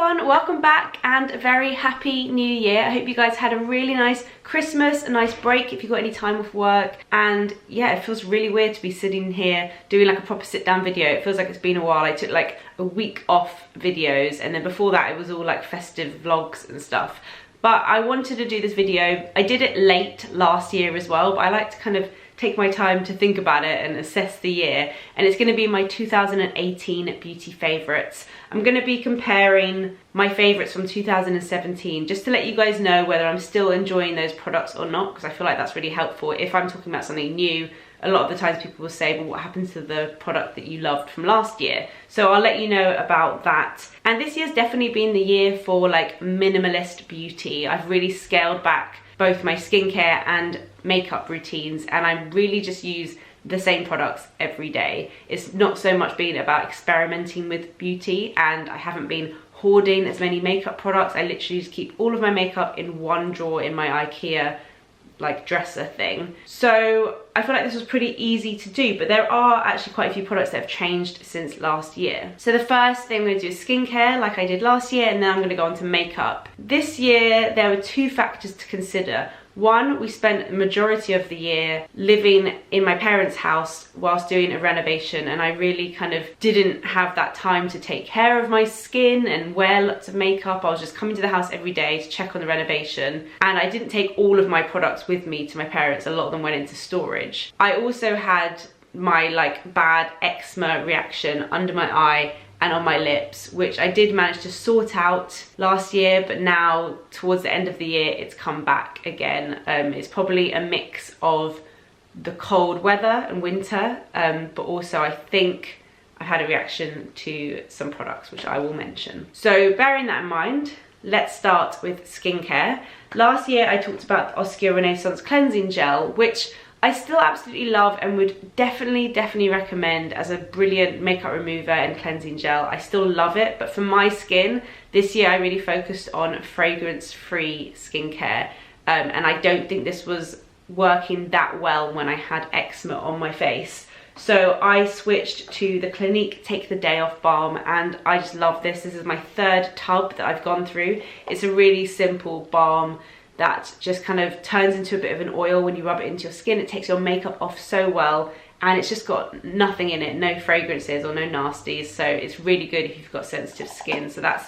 everyone, welcome back and a very happy new year. I hope you guys had a really nice Christmas, a nice break if you got any time off work. And yeah, it feels really weird to be sitting here doing like a proper sit down video. It feels like it's been a while. I took like a week off videos, and then before that it was all like festive vlogs and stuff. But I wanted to do this video. I did it late last year as well, but I like to kind of take my time to think about it and assess the year. And it's gonna be my 2018 beauty favorites. I'm gonna be comparing my favorites from 2017, just to let you guys know whether I'm still enjoying those products or not, because I feel like that's really helpful. If I'm talking about something new, a lot of the times people will say, well, what happened to the product that you loved from last year? So I'll let you know about that. And this year's definitely been the year for like minimalist beauty. I've really scaled back both my skincare and makeup routines, and I really just use the same products every day. It's not so much been about experimenting with beauty, and I haven't been hoarding as many makeup products. I literally just keep all of my makeup in one drawer in my IKEA like dresser thing. So I feel like this was pretty easy to do, but there are actually quite a few products that have changed since last year. So the first thing I'm going to do is skincare like I did last year, and then I'm going to go on to makeup. This year there were two factors to consider. One, we spent a majority of the year living in my parents' house whilst doing a renovation, and I really kind of didn't have that time to take care of my skin and wear lots of makeup. I was just coming to the house every day to check on the renovation, and I didn't take all of my products with me to my parents. A lot of them went into storage. I also had my like bad eczema reaction under my eye and on my lips, which I did manage to sort out last year, but now towards the end of the year it's come back again. It's probably a mix of the cold weather and winter, but also I think I had a reaction to some products which I will mention. So bearing that in mind, let's start with skincare. Last year I talked about the Oskia Renaissance Cleansing Gel, which I still absolutely love and would definitely recommend as a brilliant makeup remover and cleansing gel. I still love it, but for my skin, this year I really focused on fragrance-free skincare, and I don't think this was working that well when I had eczema on my face. So I switched to the Clinique Take the Day Off Balm, and I just love this. This is my third tub that I've gone through. It's a really simple balm that just kind of turns into a bit of an oil when you rub it into your skin. It takes your makeup off so well, and it's just got nothing in it, no fragrances or no nasties, so it's really good if you've got sensitive skin. So that's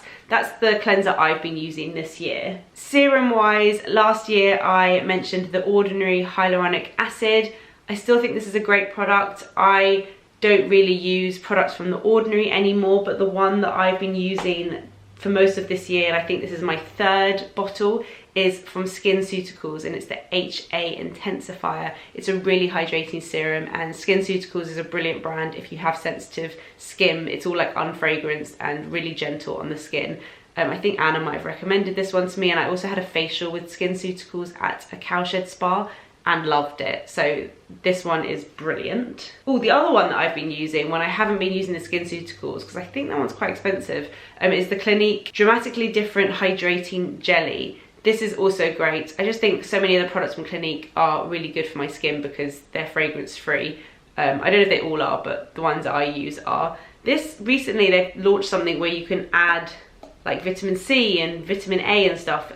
the cleanser I've been using this year. Serum wise, last year I mentioned the Ordinary Hyaluronic Acid. I still think this is a great product. I don't really use products from the Ordinary anymore, but the one that I've been using for most of this year, and I think this is my third bottle, is from SkinCeuticals, and it's the HA Intensifier. It's a really hydrating serum, and SkinCeuticals is a brilliant brand if you have sensitive skin. It's all like unfragranced and really gentle on the skin. I think Anna might have recommended this one to me, and I also had a facial with SkinCeuticals at a cowshed spa and loved it. So this one is brilliant. Oh, the other one that I've been using when I haven't been using the SkinCeuticals, because I think that one's quite expensive, is the Clinique Dramatically Different Hydrating Jelly. This is also great. I just think so many of the products from Clinique are really good for my skin because they're fragrance free. I don't know if they all are, but the ones that I use are. This, recently they've launched something where you can add like vitamin C and vitamin A and stuff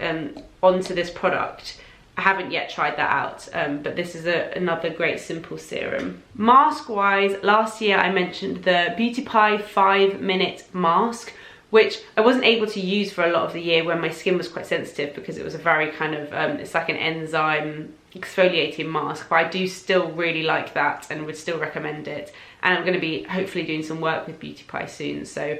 onto this product. I haven't yet tried that out, but this is another great simple serum. Mask wise, last year I mentioned the Beauty Pie 5-minute mask, which I wasn't able to use for a lot of the year when my skin was quite sensitive, because it was a very kind of, it's like an enzyme exfoliating mask, but I do still really like that and would still recommend it. And I'm going to be hopefully doing some work with Beauty Pie soon, so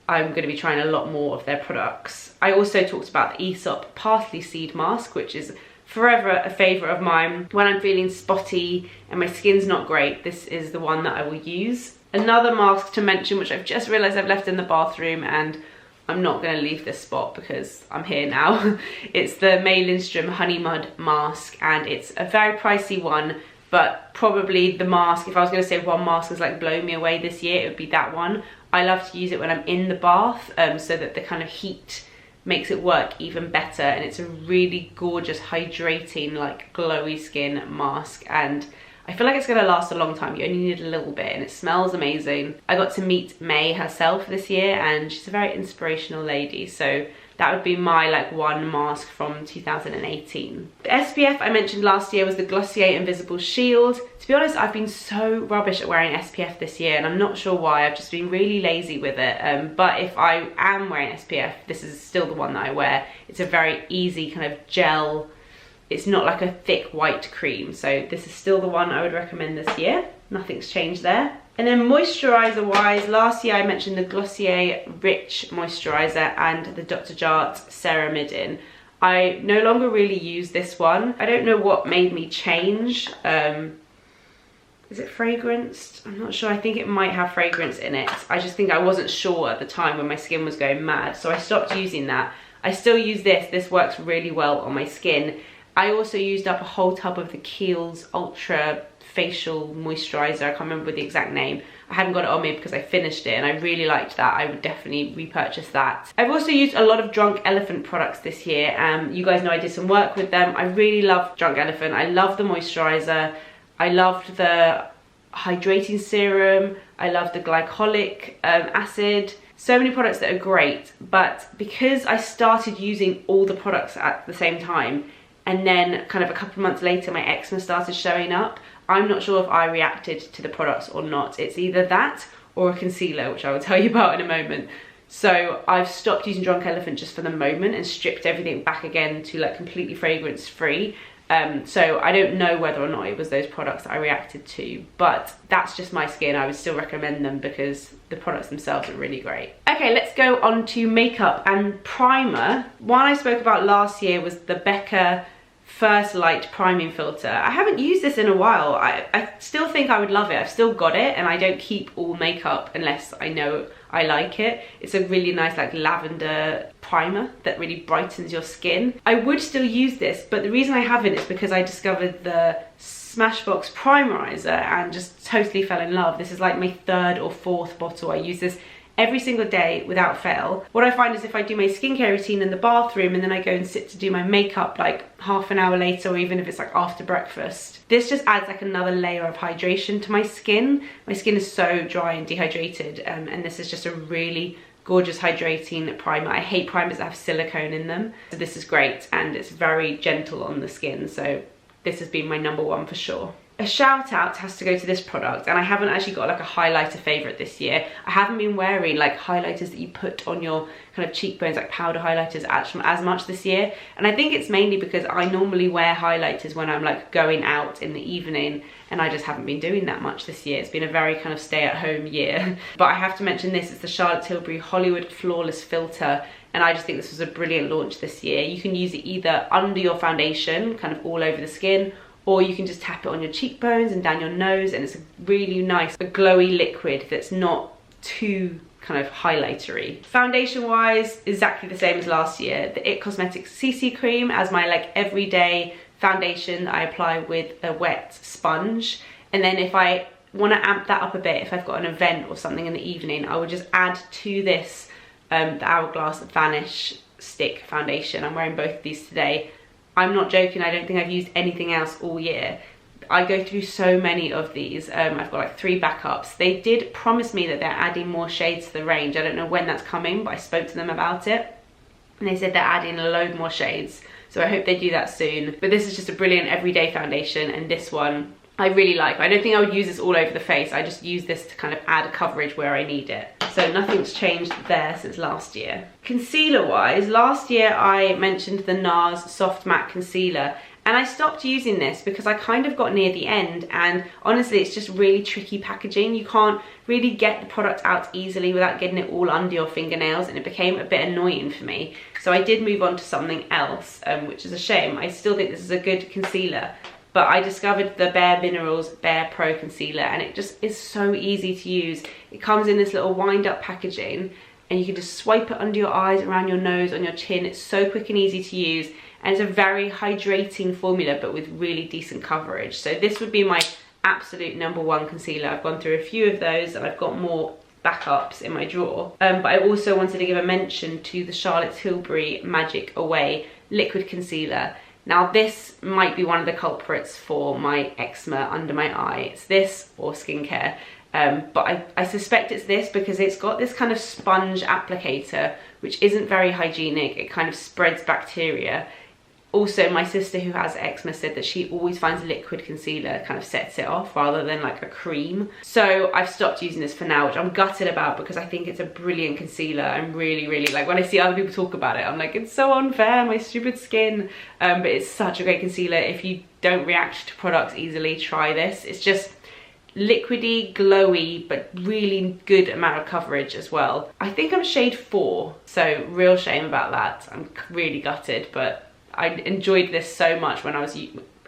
I'm going to be trying a lot more of their products. I also talked about the Aesop Parsley Seed Mask, which is forever a favourite of mine. When I'm feeling spotty and my skin's not great, this is the one that I will use. Another mask to mention, which I've just realised I've left in the bathroom, and I'm not going to leave this spot because I'm here now. It's the May Lindstrom Honey Mud Mask, and it's a very pricey one, but probably the mask, if I was going to say one mask has like blown me away this year, it would be that one. I love to use it when I'm in the bath, so that the kind of heat makes it work even better, and it's a really gorgeous hydrating like glowy skin mask, and I feel like it's gonna last a long time. You only need a little bit and it smells amazing. I got to meet May herself this year and she's a very inspirational lady. So that would be my like one mask from 2018. The SPF I mentioned last year was the Glossier Invisible Shield. To be honest, I've been so rubbish at wearing SPF this year and I'm not sure why. I've just been really lazy with it. But if I am wearing SPF, this is still the one that I wear. It's a very easy kind of gel. It's not like a thick white cream. So this is still the one I would recommend this year. Nothing's changed there. And then moisturiser wise, last year I mentioned the Glossier Rich Moisturiser and the Dr. Jart Ceramidin. I no longer really use this one. I don't know what made me change. Is it fragranced? I'm not sure. I think it might have fragrance in it. I just think I wasn't sure at the time when my skin was going mad. So I stopped using that. I still use this. This works really well on my skin. I also used up a whole tub of the Kiehl's Ultra Facial Moisturiser. I can't remember the exact name. I hadn't got it on me because I finished it and I really liked that. I would definitely repurchase that. I've also used a lot of Drunk Elephant products this year. You guys know I did some work with them. I really love Drunk Elephant. I love the moisturiser. I loved the hydrating serum. I love the glycolic acid. So many products that are great, but because I started using all the products at the same time and then kind of a couple of months later my eczema started showing up, I'm not sure if I reacted to the products or not. It's either that or a concealer, which I will tell you about in a moment. So I've stopped using Drunk Elephant just for the moment and stripped everything back again to like completely fragrance free. So I don't know whether or not it was those products that I reacted to, but that's just my skin. I would still recommend them because the products themselves are really great. Okay, let's go on to makeup and primer. One I spoke about last year was the Becca First Light priming filter. I haven't used this in a while. I still think I would love it. I've still got it and I don't keep all makeup unless I know I like it. It's a really nice like lavender primer that really brightens your skin. I would still use this, but the reason I haven't is because I discovered the Smashbox Primerizer and just totally fell in love. This is like my third or fourth bottle. I use this every single day without fail. What I find is if I do my skincare routine in the bathroom and then I go and sit to do my makeup like half an hour later, or even if it's like after breakfast, this just adds like another layer of hydration to my skin. My skin is so dry and dehydrated, and this is just a really gorgeous hydrating primer. I hate primers that have silicone in them. So this is great and it's very gentle on the skin. So this has been my number one for sure. A shout out has to go to this product, and I haven't actually got like a highlighter favorite this year. I haven't been wearing like highlighters that you put on your kind of cheekbones, like powder highlighters as much this year. And I think it's mainly because I normally wear highlighters when I'm like going out in the evening, and I just haven't been doing that much this year. It's been a very kind of stay at home year. But I have to mention this, it's the Charlotte Tilbury Hollywood Flawless Filter. And I just think this was a brilliant launch this year. You can use it either under your foundation, kind of all over the skin, or you can just tap it on your cheekbones and down your nose, and it's a really nice, a glowy liquid that's not too kind of highlightery. Foundation wise, exactly the same as last year. The IT Cosmetics CC Cream as my like everyday foundation that I apply with a wet sponge. And then if I want to amp that up a bit, if I've got an event or something in the evening, I would just add to this the Hourglass Vanish Stick Foundation. I'm wearing both of these today. I'm not joking, I don't think I've used anything else all year. I go through so many of these. I've got like 3 backups. They did promise me that they're adding more shades to the range. I don't know when that's coming, but I spoke to them about it. And they said they're adding a load more shades. So I hope they do that soon. But this is just a brilliant everyday foundation, and this one I really like. I don't think I would use this all over the face. I just use this to kind of add coverage where I need it. So nothing's changed there since last year. Concealer wise, last year I mentioned the NARS Soft Matte Concealer, and I stopped using this because I kind of got near the end, and honestly it's just really tricky packaging. You can't really get the product out easily without getting it all under your fingernails, and it became a bit annoying for me. So I did move on to something else, which is a shame. I still think this is a good concealer, but I discovered the Bare Minerals Bare Pro Concealer, and it just is so easy to use. It comes in this little wind up packaging, and you can just swipe it under your eyes, around your nose, on your chin. It's so quick and easy to use, and it's a very hydrating formula but with really decent coverage. So this would be my absolute number one concealer. I've gone through a few of those and I've got more backups in my drawer. But I also wanted to give a mention to the Charlotte Tilbury Magic Away Liquid Concealer. Now this might be one of the culprits for my eczema under my eye. It's this or skincare. But I suspect it's this because it's got this kind of sponge applicator, which isn't very hygienic. It kind of spreads bacteria. Also, my sister who has eczema said that she always finds liquid concealer kind of sets it off rather than like a cream. So I've stopped using this for now, which I'm gutted about because I think it's a brilliant concealer. I'm really like, when I see other people talk about it, I'm like, it's so unfair, my stupid skin. But it's such a great concealer. If you don't react to products easily, try this. It's just liquidy, glowy, but really good amount of coverage as well. I think I'm shade 4, so real shame about that. I'm really gutted, but I enjoyed this so much when I was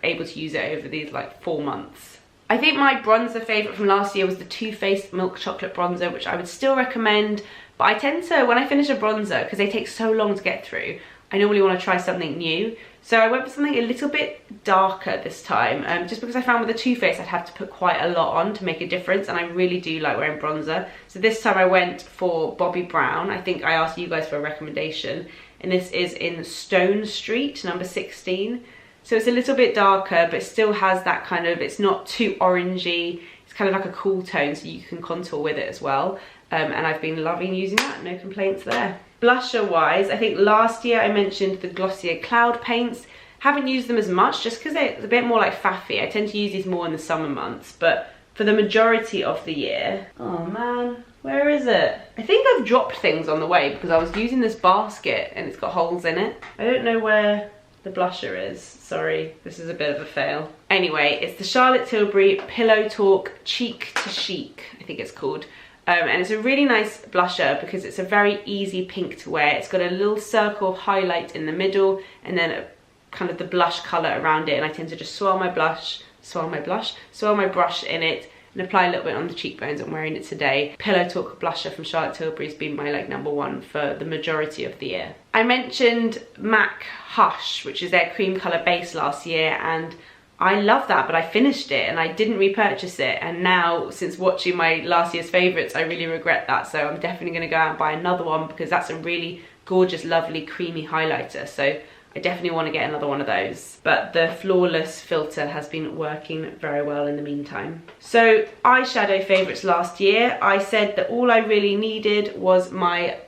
able to use it over these like 4 months. I think my bronzer favourite from last year was the Too Faced Milk Chocolate Bronzer, which I would still recommend, but I tend to, when I finish a bronzer, because they take so long to get through, I normally want to try something new. So I went for something a little bit darker this time, just because I found with the Too Faced I'd have to put quite a lot on to make a difference, and I really do like wearing bronzer. So this time I went for Bobbi Brown. I think I asked you guys for a recommendation, and this is in Stonestreet, number 16. So it's a little bit darker, but still has that kind of, it's not too orangey. It's kind of like a cool tone, so you can contour with it as well. And I've been loving using that, no complaints there. Blusher wise, I think last year I mentioned the Glossier Cloud Paints. Haven't used them as much just because they're a bit more like faffy. I tend to use these more in the summer months, but for the majority of the year, oh man, where is it? I think I've dropped things on the way because I was using this basket and it's got holes in it. I don't know where the blusher is. Sorry, this is a bit of a fail. Anyway, it's the Charlotte Tilbury Pillow Talk Cheek to Chic, I think it's called. And it's a really nice blusher because it's a very easy pink to wear. It's got a little circle of highlight in the middle and then kind of the blush colour around it. And I tend to just swirl my brush in it and apply a little bit on the cheekbones. I'm wearing it today. Pillow Talk blusher from Charlotte Tilbury has been my like #1 for the majority of the year. I mentioned MAC Hush, which is their cream colour base last year, and I love that, but I finished it and I didn't repurchase it. And now, since watching my last year's favourites, I really regret that. So I'm definitely going to go out and buy another one because that's a really gorgeous, lovely, creamy highlighter. So I definitely want to get another one of those. But the Flawless filter has been working very well in the meantime. So eyeshadow favourites last year, I said that all I really needed was my,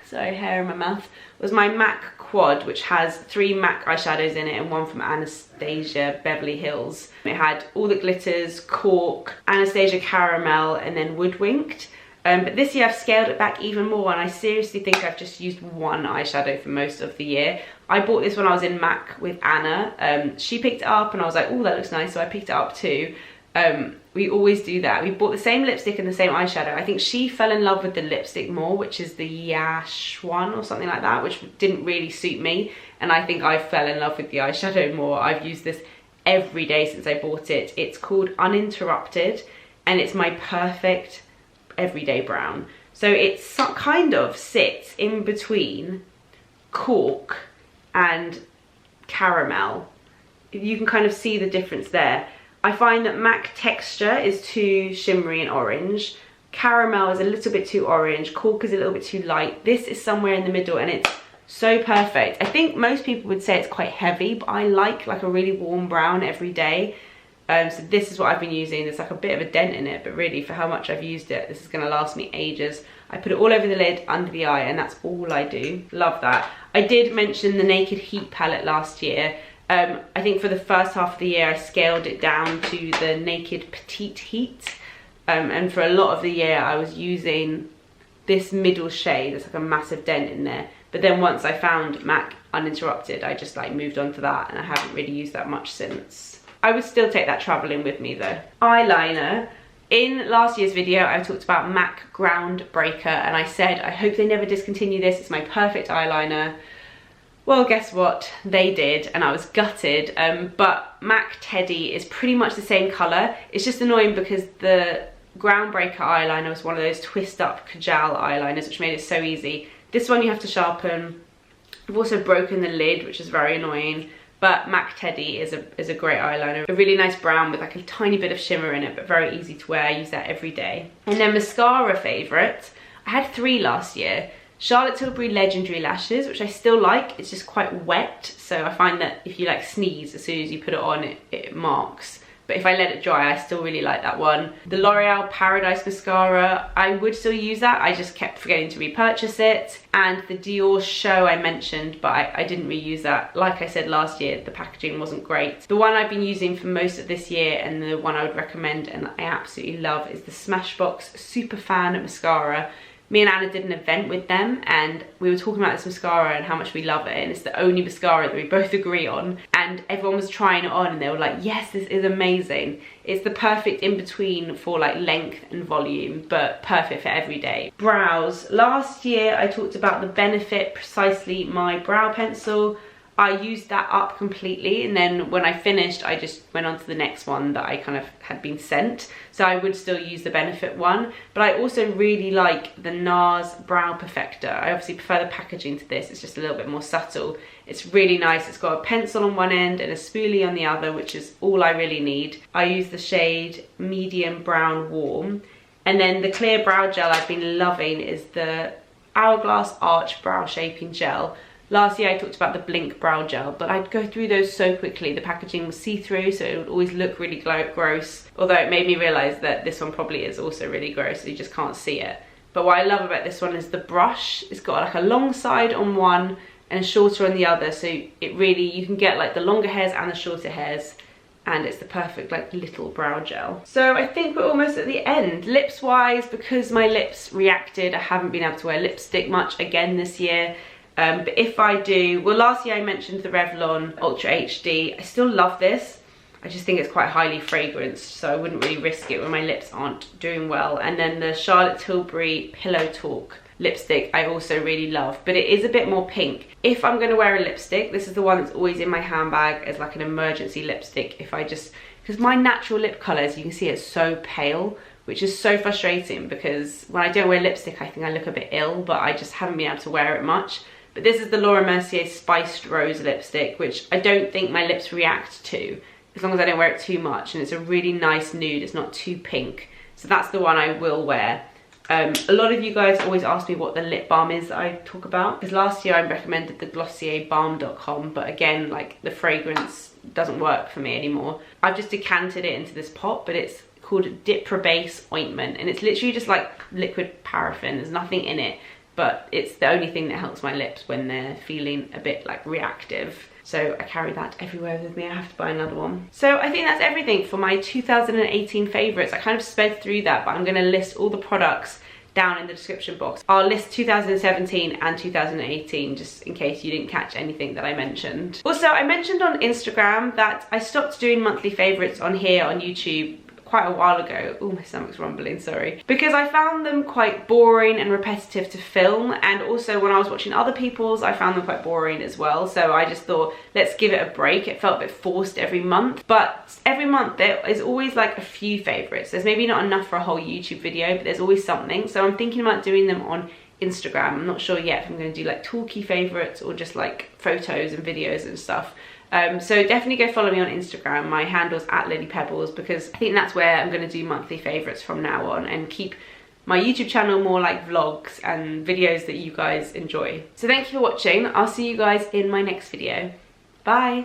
sorry, hair in my mouth, was my MAC Quad, which has 3 MAC eyeshadows in it and 1 from Anastasia Beverly Hills. It had all the glitters, Cork, Anastasia Caramel, and then Woodwinked. But this year I've scaled it back even more, and I seriously think I've just used 1 eyeshadow for most of the year. I bought this when I was in MAC with Anna. She picked it up and I was like, oh, that looks nice, so I picked it up too. We always do that. We bought the same lipstick and the same eyeshadow. I think she fell in love with the lipstick more, which is the Yash one or something like that, which didn't really suit me. And I think I fell in love with the eyeshadow more. I've used this every day since I bought it. It's called Uninterrupted, and it's my perfect everyday brown. So it kind of sits in between Cork and Caramel. You can kind of see the difference there. I find that MAC Texture is too shimmery and orange. Caramel is a little bit too orange. Cork is a little bit too light. This is somewhere in the middle and it's so perfect. I think most people would say it's quite heavy, but I like a really warm brown every day. So this is what I've been using. There's like a bit of a dent in it, but really for how much I've used it, this is going to last me ages. I put it all over the lid, under the eye, and that's all I do. Love that. I did mention the Naked Heat palette last year. I think for the first half of the year I scaled it down to the Naked Petite Heat, and for a lot of the year I was using this middle shade. There's like a massive dent in there, but then once I found MAC Uninterrupted, I just like moved on to that, and I haven't really used that much since. I would still take that traveling with me though. Eyeliner. In last year's video I talked about MAC Groundbreaker, and I said I hope they never discontinue this, it's my perfect eyeliner. Well, guess what? They did, and I was gutted. But MAC Teddy is pretty much the same colour. It's just annoying because the Groundbreaker eyeliner was one of those twist up Kajal eyeliners, which made it so easy. This one you have to sharpen. I've also broken the lid, which is very annoying. But MAC Teddy is a great eyeliner. A really nice brown with like a tiny bit of shimmer in it, but very easy to wear. I use that every day. And then mascara favourite. I had 3 last year. Charlotte Tilbury Legendary lashes, which I still like. It's just quite wet, so I find that if you like sneeze, as soon as you put it on, it marks. But if I let it dry, I still really like that one. The L'Oreal Paradise Mascara, I would still use that. I just kept forgetting to repurchase it. And the Dior Show I mentioned, but I didn't reuse that. Like I said last year, the packaging wasn't great. The one I've been using for most of this year, and the one I would recommend and I absolutely love, is the Smashbox Super Fan Mascara. Me and Anna did an event with them and we were talking about this mascara and how much we love it, and it's the only mascara that we both agree on, and everyone was trying it on and they were like, yes, this is amazing. It's the perfect in between for like length and volume, but perfect for every day. Brows. Last year I talked about the Benefit Precisely My Brow Pencil. I used that up completely, and then when I finished I just went on to the next one that I kind of had been sent. So I would still use the Benefit one, but I also really like the NARS Brow Perfector. I obviously prefer the packaging to this, it's just a little bit more subtle. It's really nice. It's got a pencil on one end and a spoolie on the other, which is all I really need. I use the shade Medium Brown Warm. And then the clear brow gel I've been loving is the Hourglass Arch Brow Shaping Gel. Last year I talked about the Blink Brow Gel, but I'd go through those so quickly. The packaging was see-through, so it would always look really gross. Although it made me realise that this one probably is also really gross, so you just can't see it. But what I love about this one is the brush. It's got like a long side on one and a shorter on the other, so it really, you can get like the longer hairs and the shorter hairs, and it's the perfect like little brow gel. So I think we're almost at the end. Lips wise, because my lips reacted, I haven't been able to wear lipstick much again this year. But if I do, well, last year I mentioned the Revlon Ultra HD. I still love this. I just think it's quite highly fragranced, so I wouldn't really risk it when my lips aren't doing well. And then the Charlotte Tilbury Pillow Talk lipstick I also really love, but it is a bit more pink. If I'm going to wear a lipstick, this is the one that's always in my handbag as like an emergency lipstick. If I just, because my natural lip colour, as you can see, is so pale, which is so frustrating because when I don't wear lipstick, I think I look a bit ill, but I just haven't been able to wear it much. But this is the Laura Mercier Spiced Rose lipstick, which I don't think my lips react to, as long as I don't wear it too much. And it's a really nice nude, it's not too pink. So that's the one I will wear. A lot of you guys always ask me what the lip balm is that I talk about. Because last year I recommended the glossierbalm.com, but again, like the fragrance doesn't work for me anymore. I've just decanted it into this pot, but it's called Diprobase Ointment. And it's literally just like liquid paraffin, there's nothing in it. But it's the only thing that helps my lips when they're feeling a bit like reactive. So I carry that everywhere with me. I have to buy another one. So I think that's everything for my 2018 favourites. I kind of sped through that, but I'm going to list all the products down in the description box. I'll list 2017 and 2018 just in case you didn't catch anything that I mentioned. Also, I mentioned on Instagram that I stopped doing monthly favourites on here on YouTube quite a while ago. Oh, my stomach's rumbling, sorry. Because I found them quite boring and repetitive to film, and also when I was watching other people's, I found them quite boring as well. So I just thought, let's give it a break. It felt a bit forced every month, but every month there is always like a few favorites. There's maybe not enough for a whole YouTube video, but there's always something. So I'm thinking about doing them on Instagram. I'm not sure yet if I'm going to do like talkie favorites or just like photos and videos and stuff. So definitely go follow me on Instagram. My handle's @LilyPebbles, because I think that's where I'm going to do monthly favourites from now on and keep my YouTube channel more like vlogs and videos that you guys enjoy. So thank you for watching. I'll see you guys in my next video. Bye!